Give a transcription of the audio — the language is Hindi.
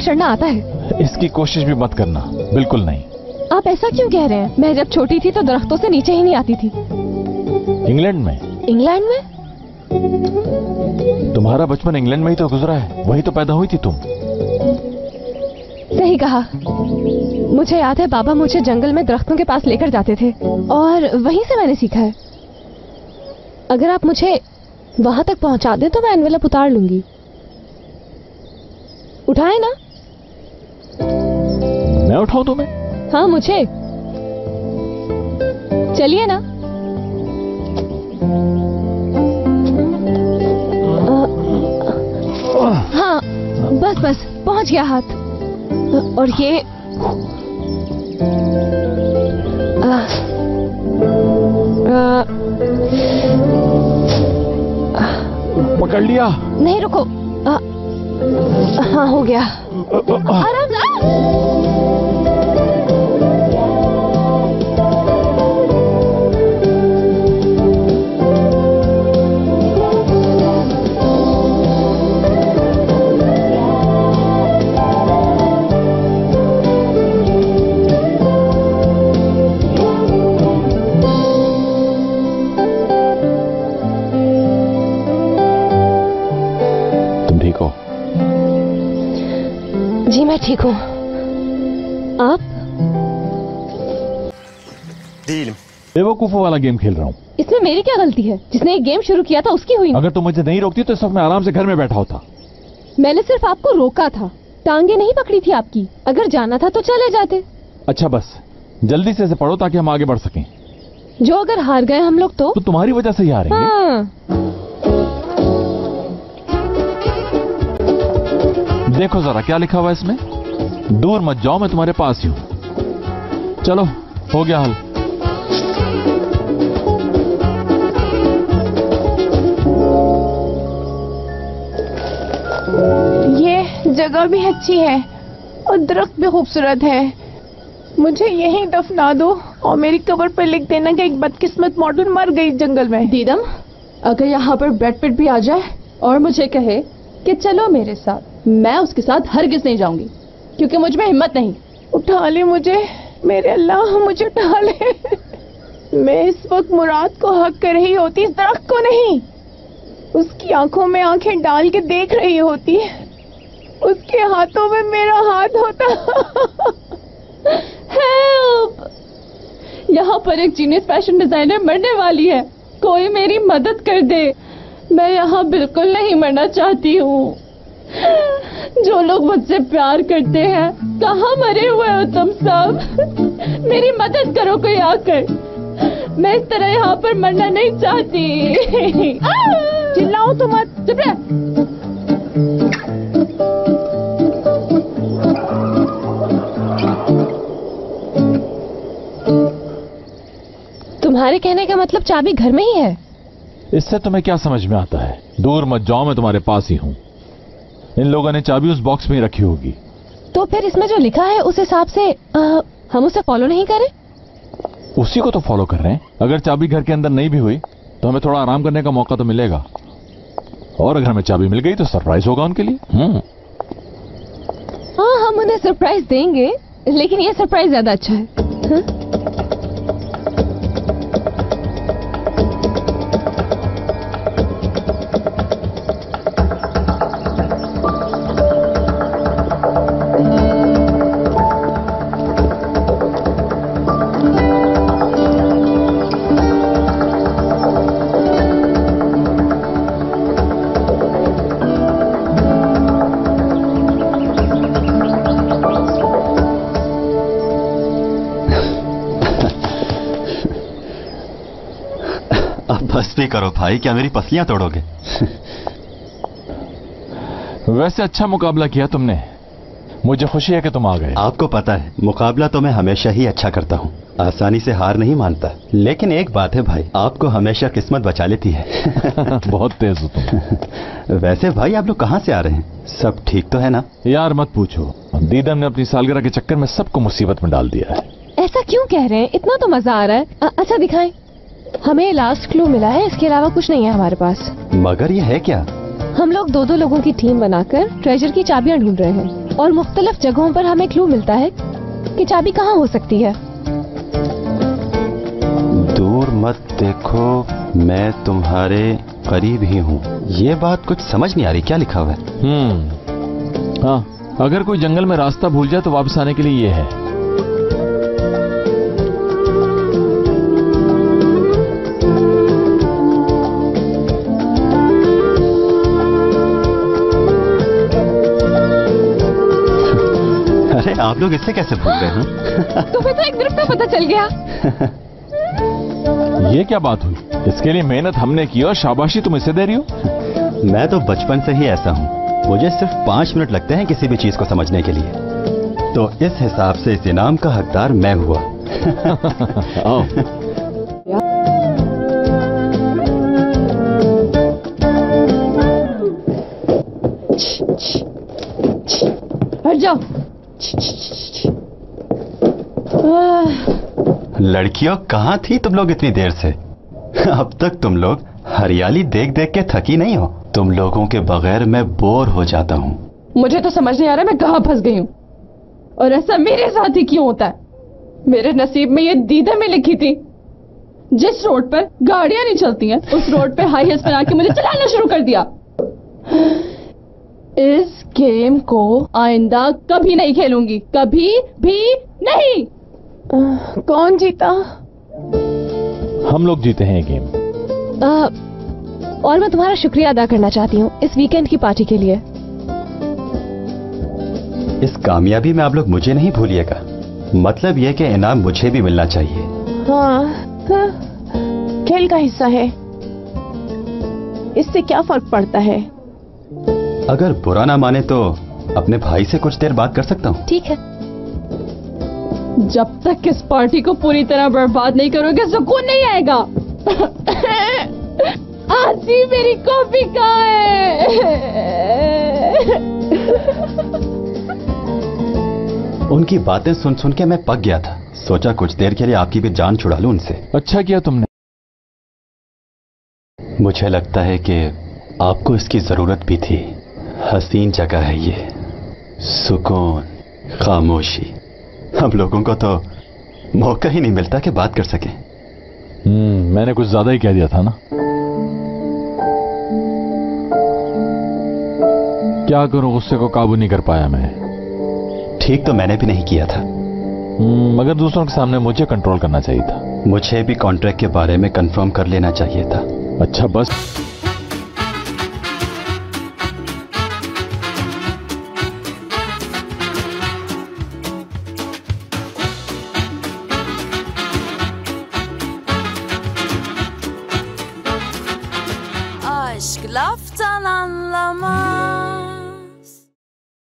चढ़ना आता है? इसकी कोशिश भी मत करना, बिल्कुल नहीं। आप ऐसा क्यों कह रहे हैं? मैं जब छोटी थी तो दरख्तों से नीचे ही नहीं आती थी। इंग्लैंड में? इंग्लैंड में? तुम्हारा बचपन इंग्लैंड में ही तो गुजरा है, वही तो पैदा हुई थी तुम। सही कहा। मुझे याद है बाबा मुझे जंगल में दरख्तों के पास लेकर जाते थे और वहीं से मैंने सीखा है। अगर आप मुझे वहां तक पहुंचा दें तो मैं एनवेलप उतार लूंगी। उठाए ना? मैं उठाऊं तुम्हें? हाँ, मुझे। चलिए ना। हाँ, बस बस पहुंच गया हाथ। और ये पकड़ लिया? नहीं, रुको। हाँ, हो गया। आराम से। जी मैं ठीक हूँ। आप? बेवकूफों वाला गेम खेल रहा हूँ। इसमें मेरी क्या गलती है? जिसने ये गेम शुरू किया था उसकी हुई। अगर तुम मुझे नहीं रोकती तो इस वक्त मैं आराम से घर में बैठा होता। मैंने सिर्फ आपको रोका था, टांगे नहीं पकड़ी थी आपकी। अगर जाना था तो चले जाते। अच्छा, बस जल्दी से इसे पढ़ो ताकि हम आगे बढ़ सकें। जो अगर हार गए हम लोग तो तुम्हारी वजह से ही हारेंगे। हाँ। देखो जरा क्या लिखा हुआ है इसमें। दूर मत जाओ, मैं तुम्हारे पास ही हूं। चलो, हो गया हल। ये जगह भी अच्छी है और दरख्त भी खूबसूरत है। मुझे यहीं दफना दो और मेरी कब्र पर लिख देना कि एक बदकिस्मत मॉडल मर गई जंगल में। दीदम, अगर यहाँ पर ब्रैड पिट भी आ जाए और मुझे कहे कि चलो मेरे साथ, मैं उसके साथ हरगिज नहीं जाऊंगी, क्योंकि मुझ में हिम्मत नहीं। उठा ले मुझे, मेरे अल्लाह मुझे उठा ले। मैं इस वक्त मुराद को हक कर रही होती, इस दरख्त को नहीं। उसकी आंखों में आंखें डाल के देख रही होती, उसके हाथों में मेरा हाथ होता। हेल्प! यहाँ पर एक जीनियस फैशन डिजाइनर मरने वाली है, कोई मेरी मदद कर दे। मैं यहाँ बिल्कुल नहीं मरना चाहती हूँ। जो लोग मुझसे प्यार करते हैं, कहाँ मरे हुए हो तुम सब? मेरी मदद करो कोई आकर। मैं इस तरह यहाँ पर मरना नहीं चाहती। चिल्लाओ तो मत। चुप रह। तुम्हारे कहने का मतलब चाबी घर में ही है? इससे तुम्हें क्या समझ में आता है? दूर मत जाओ, मैं तुम्हारे पास ही हूँ। इन लोगों ने चाबी उस बॉक्स में ही रखी होगी। तो फिर इसमें जो लिखा है उस हिसाब से हम उसे फॉलो नहीं करें? उसी को तो फॉलो कर रहे हैं। अगर चाबी घर के अंदर नहीं भी हुई तो हमें थोड़ा आराम करने का मौका तो मिलेगा, और अगर हमें चाबी मिल गई तो सरप्राइज होगा उनके लिए। हाँ, हम उन्हें सरप्राइज देंगे, लेकिन ये सरप्राइज ज्यादा अच्छा है। बस भी करो भाई, क्या मेरी पसलियां तोड़ोगे? वैसे अच्छा मुकाबला किया तुमने, मुझे खुशी है कि तुम आ गए। आपको पता है मुकाबला तो मैं हमेशा ही अच्छा करता हूँ, आसानी से हार नहीं मानता। लेकिन एक बात है भाई, आपको हमेशा किस्मत बचा लेती है। बहुत तेज हो तुम। वैसे भाई आप लोग कहाँ से आ रहे हैं? सब ठीक तो है ना? यार मत पूछो, दीदम ने अपनी सालगिरह के चक्कर में सबको मुसीबत में डाल दिया है। ऐसा क्यों कह रहे हैं? इतना तो मजा आ रहा है। अच्छा दिखाएं। हमें लास्ट क्लू मिला है, इसके अलावा कुछ नहीं है हमारे पास। मगर ये है क्या? हम लोग दो दो लोगों की टीम बनाकर ट्रेजर की चाबियां ढूंढ रहे हैं और मुख्तलिफ जगहों पर हमें क्लू मिलता है कि चाबी कहाँ हो सकती है। दूर मत देखो, मैं तुम्हारे करीब ही हूँ। ये बात कुछ समझ नहीं आ रही, क्या लिखा हुआ है? हाँ, अगर कोई जंगल में रास्ता भूल जाए तो वापस आने के लिए ये है। अरे आप लोग इससे कैसे भूल गए हैं? तुम्हें तो एक ग्रुप का पता चल गया। ये क्या बात हुई? इसके लिए मेहनत हमने की और शाबाशी तुम इसे दे रही हो? मैं तो बचपन से ही ऐसा हूँ, मुझे सिर्फ 5 मिनट लगते हैं किसी भी चीज को समझने के लिए, तो इस हिसाब से इस इनाम का हकदार मैं हुआ। आओ। हट जाओ। लड़कियों, कहाँ थी तुम लोग इतनी देर से? अब तक तुम लोग हरियाली देख देख के थकी नहीं हो? तुम लोगों के बगैर मैं बोर हो जाता हूँ। मुझे तो समझ नहीं आ रहा मैं कहाँ फंस गई हूँ, और ऐसा मेरे साथ ही क्यों होता है? मेरे नसीब में ये दीदा में लिखी थी, जिस रोड पर गाड़ियां नहीं चलती हैं उस रोड पे हाई हेल्स बना के मुझे चलाना शुरू कर दिया। इस गेम को आइंदा कभी नहीं खेलूंगी, कभी भी नहीं। कौन जीता? हम लोग जीते हैं ये गेम। और मैं तुम्हारा शुक्रिया अदा करना चाहती हूँ इस वीकेंड की पार्टी के लिए। इस कामयाबी में आप लोग मुझे नहीं भूलिएगा, मतलब यह कि इनाम मुझे भी मिलना चाहिए। हाँ, खेल का हिस्सा है, इससे क्या फर्क पड़ता है? अगर बुरा ना माने तो अपने भाई से कुछ देर बात कर सकता हूँ? ठीक है। जब तक इस पार्टी को पूरी तरह बर्बाद नहीं करोगे सुकून नहीं आएगा। आजी, मेरी कॉफी कहाँ है? उनकी बातें सुन सुन के मैं पक गया था, सोचा कुछ देर के लिए आपकी भी जान छुड़ा लूं उनसे। अच्छा किया तुमने। मुझे लगता है कि आपको इसकी जरूरत भी थी। हसीन जगह है ये, सुकून, खामोशी। हम लोगों को तो मौका ही नहीं मिलता कि बात कर सकें। मैंने कुछ ज्यादा ही कह दिया था ना। क्या करूं, गुस्से को काबू नहीं कर पाया मैं। ठीक तो मैंने भी नहीं किया था, मगर दूसरों के सामने मुझे कंट्रोल करना चाहिए था। मुझे भी कॉन्ट्रैक्ट के बारे में कंफर्म कर लेना चाहिए था। अच्छा बस। Aşk laftan anlamaz.